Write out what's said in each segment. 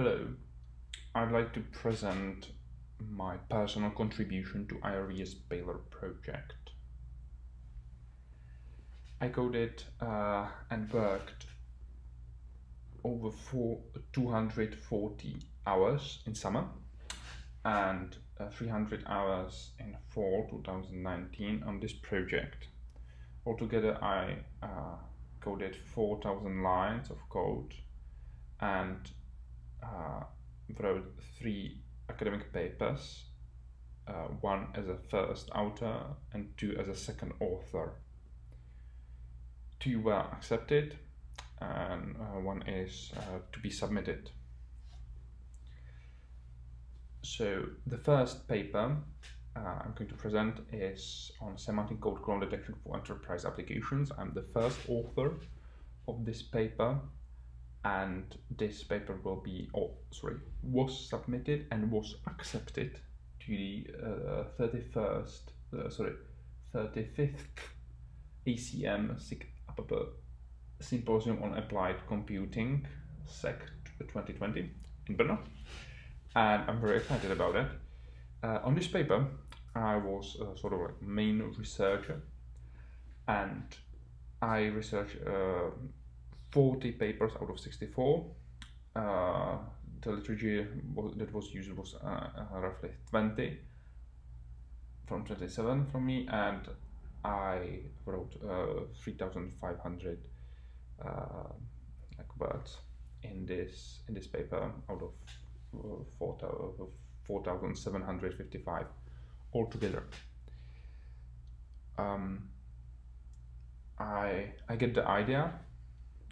Hello, I'd like to present my personal contribution to IRES Baylor project. I coded and worked over 240 hours in summer and 300 hours in fall 2019 on this project. Altogether, I coded 4,000 lines of code and wrote 3 academic papers, one as a first author and 2 as a second author. 2 were accepted and 1 is to be submitted. So the first paper I'm going to present is on semantic code clone detection for enterprise applications. I'm the first author of this paper, and this paper was submitted and was accepted to the 35th ACM Symposium on Applied Computing, SEC 2020 in Brno, and I'm very excited about it. On this paper, I was sort of like main researcher, and I researched 40 papers out of 64. The literature that was used was roughly 20 from 27 from me, and I wrote 3,500 words in this paper out of 4,755 altogether. I get the idea.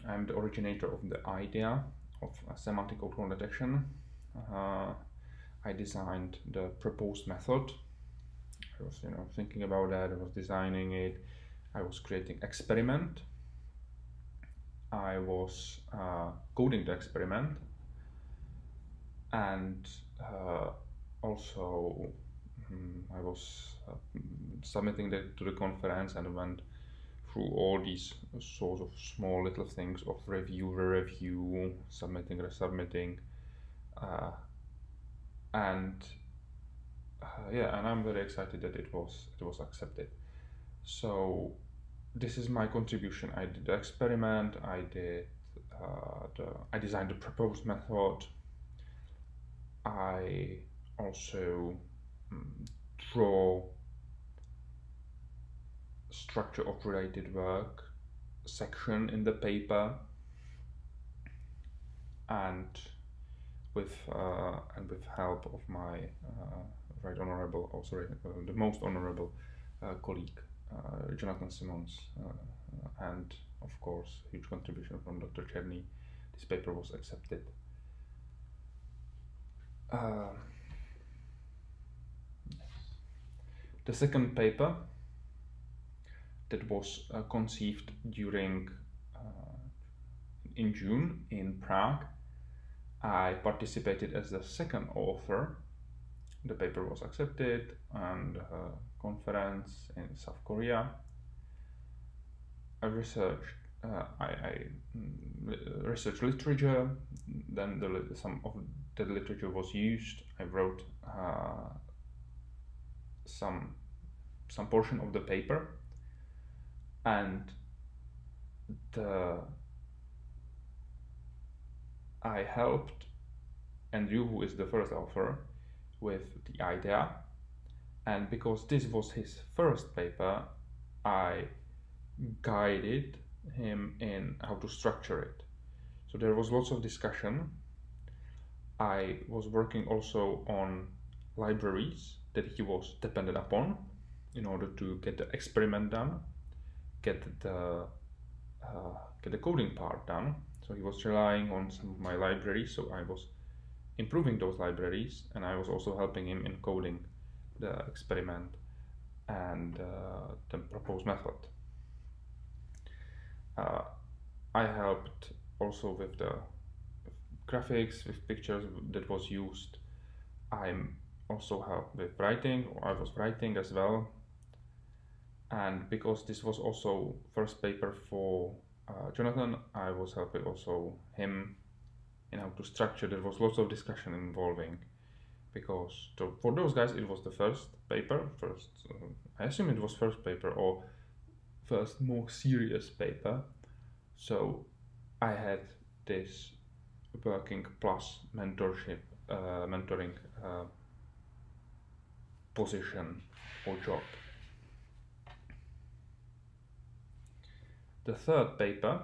I'm the originator of the idea of semantic code clone detection. I designed the proposed method. I was, thinking about that. I was designing it. I was creating experiment. I was coding the experiment, and also I was submitting that to the conference and went through all these sorts of small little things of review, submitting, resubmitting, and I'm very excited that it was accepted. So this is my contribution. I did the experiment. I designed the proposed method. I also draw structure of related work section in the paper, and with help of my the most honorable colleague Jonathan Simons, and of course huge contribution from Dr. Cherny, this paper was accepted. The second paper that was conceived in June in Prague. I participated as the second author. The paper was accepted and conference in South Korea. I researched researched literature, then some of the literature was used. I wrote some portion of the paper, and I helped Andrew, who is the first author, with the idea, and because this was his first paper, I guided him in how to structure it. So there was lots of discussion. I was working also on libraries that he was dependent upon in order to get the experiment done, get the coding part done. So he was relying on some of my libraries, so I was improving those libraries, and I was also helping him in coding the experiment and the proposed method. I helped also with the graphics, with pictures that was used. I also helped with writing, or I was writing as well. And because this was also first paper for Jonathan, I was helping also him in how to structure. There was lots of discussion involving, because for those guys it was the first paper, I assume it was first paper or first more serious paper. So I had this working plus mentorship, mentoring position or job. The third paper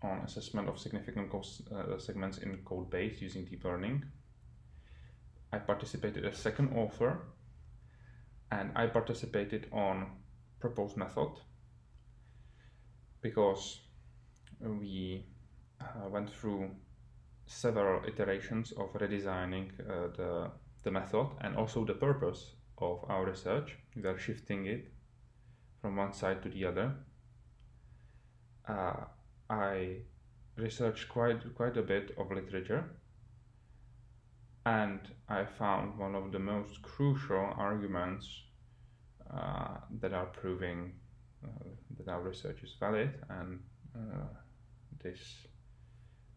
on assessment of significant segments in code base using deep learning, I participated as second author, and I participated on proposed method because we went through several iterations of redesigning the method and also the purpose of our research. We are shifting it from one side to the other. I researched quite a bit of literature, and I found one of the most crucial arguments that are proving that our research is valid, and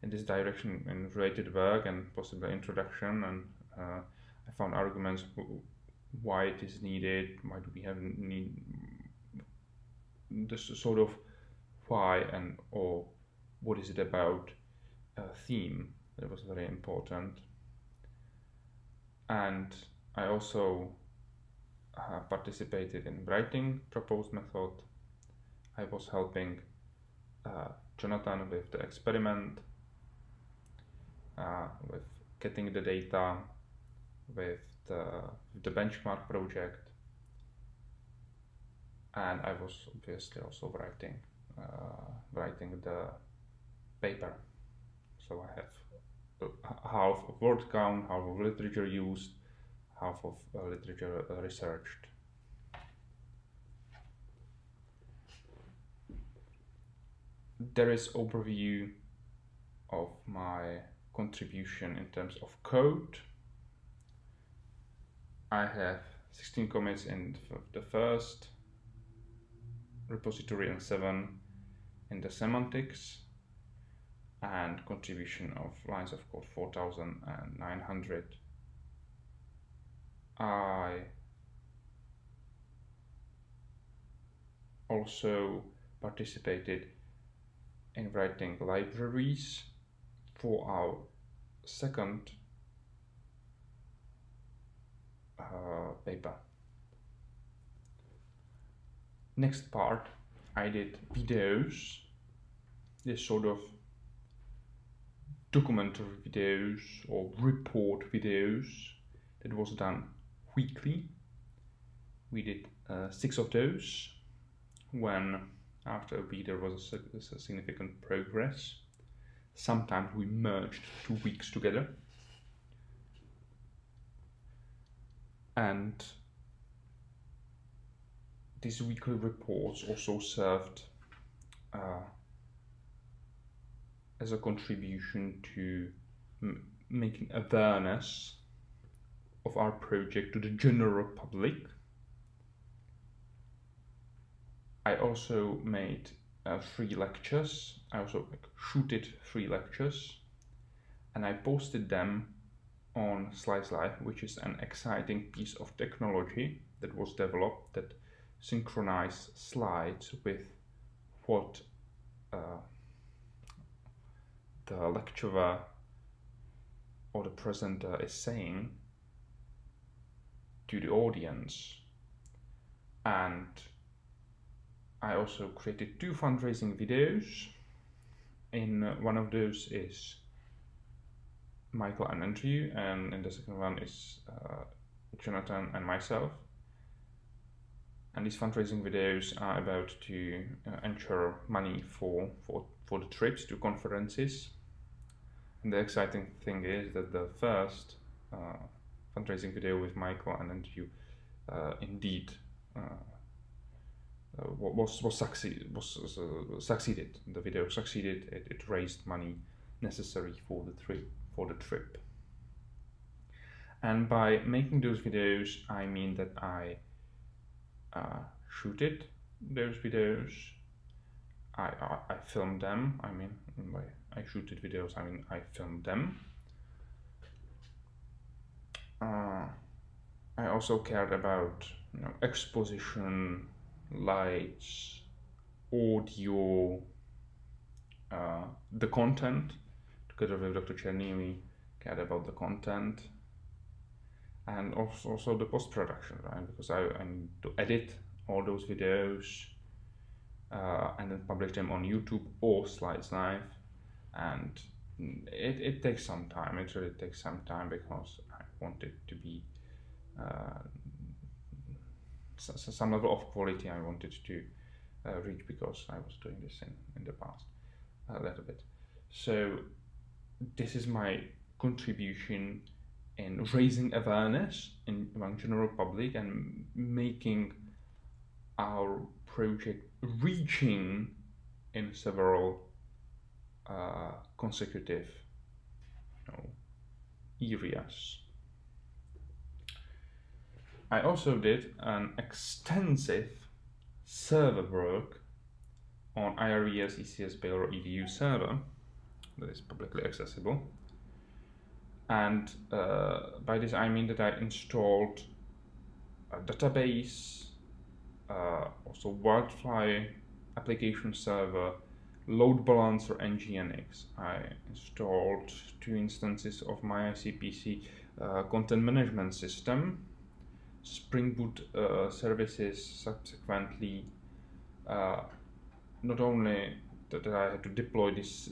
in this direction in related work and possible introduction, and I found arguments why it is needed, why do we have need this sort of why and or what is it about theme that was very important. And I also participated in writing proposed method. I was helping Jonathan with the experiment, with getting the data, with the benchmark project, and I was obviously also writing the paper. So I have half of word count, half of literature used, half of literature researched. There is overview of my contribution in terms of code. I have 16 commits in the first repository and 7 in the semantics, and contribution of lines of code 4,900. I also participated in writing libraries for our second paper. Next part, I did videos, this sort of documentary videos or report videos that was done weekly. We did 6 of those, when after a week there was a significant progress. Sometimes we merged 2 weeks together. And these weekly reports also served as a contribution to making awareness of our project to the general public. I also made 3 lectures. I also shooted 3 lectures, and I posted them on SliceLive, which is an exciting piece of technology that was developed that synchronizes slides with what the lecturer or the presenter is saying to the audience. And I also created 2 fundraising videos. In one of those is Michael and Andrew, and in the second one is Jonathan and myself. And these fundraising videos are about to ensure money for the trips to conferences. And the exciting thing is that the first fundraising video with Michael and Andrew indeed succeeded. The video succeeded. It raised money necessary for the trip. And by making those videos, I mean that I shooted those videos. I filmed them. I mean, by I shooted videos, I mean, I filmed them. I also cared about, you know, exposition, lights, audio, the content. Together with Dr. Cherny, we cared about the content, and also the post-production, right? Because I need to edit all those videos and then publish them on YouTube or Slides Live, and it takes some time. It really takes some time because I want it to be some level of quality I wanted to reach, because I was doing this in the past a little bit. So this is my contribution in raising awareness among general public and making our project reaching in several consecutive, you know, areas. I also did an extensive server work on IRES ECS Baylor EDU server that is publicly accessible, and by this I mean that I installed a database, also Wildfly application server, load balancer, and Nginx. I installed 2 instances of my ICPC content management system, Spring Boot services. Subsequently, not only that I had to deploy these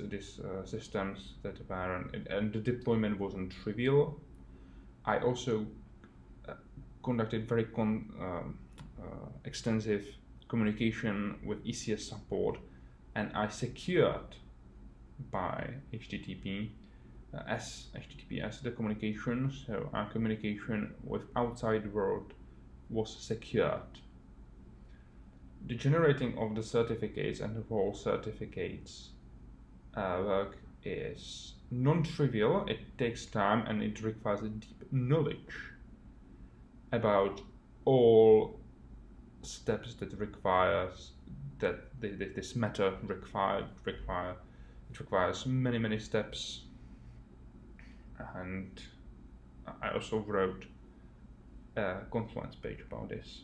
systems that were, and the deployment wasn't trivial, I also conducted very extensive communication with ECS support, and I secured by HTTPS the communication, so our communication with outside world was secured. The generating of the certificates and the whole certificates work is non-trivial. It takes time and it requires a deep knowledge about all steps that requires this matter it requires many steps. And I also wrote a Confluence page about this,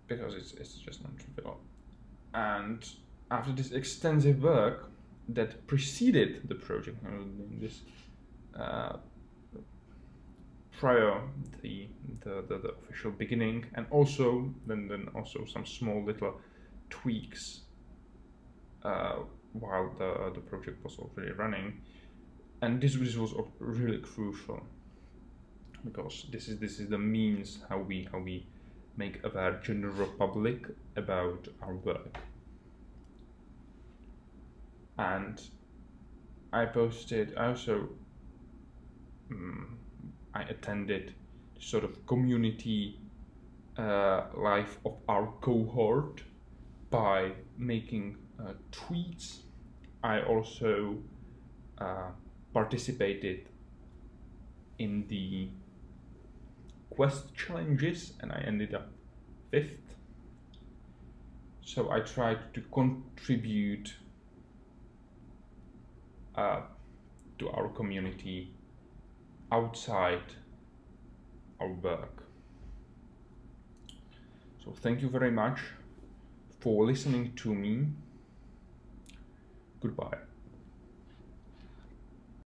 because it's just non-trivial. And after this extensive work that preceded the project, this prior the official beginning, and also then also some small little tweaks while the project was already running, and this was really crucial, because this is the means how we make aware general public about our work. And I also I attended sort of community life of our cohort by making tweets. I also participated in the quest challenges, and I ended up 5th. So I tried to contribute to our community outside our work. So thank you very much for listening to me. Goodbye.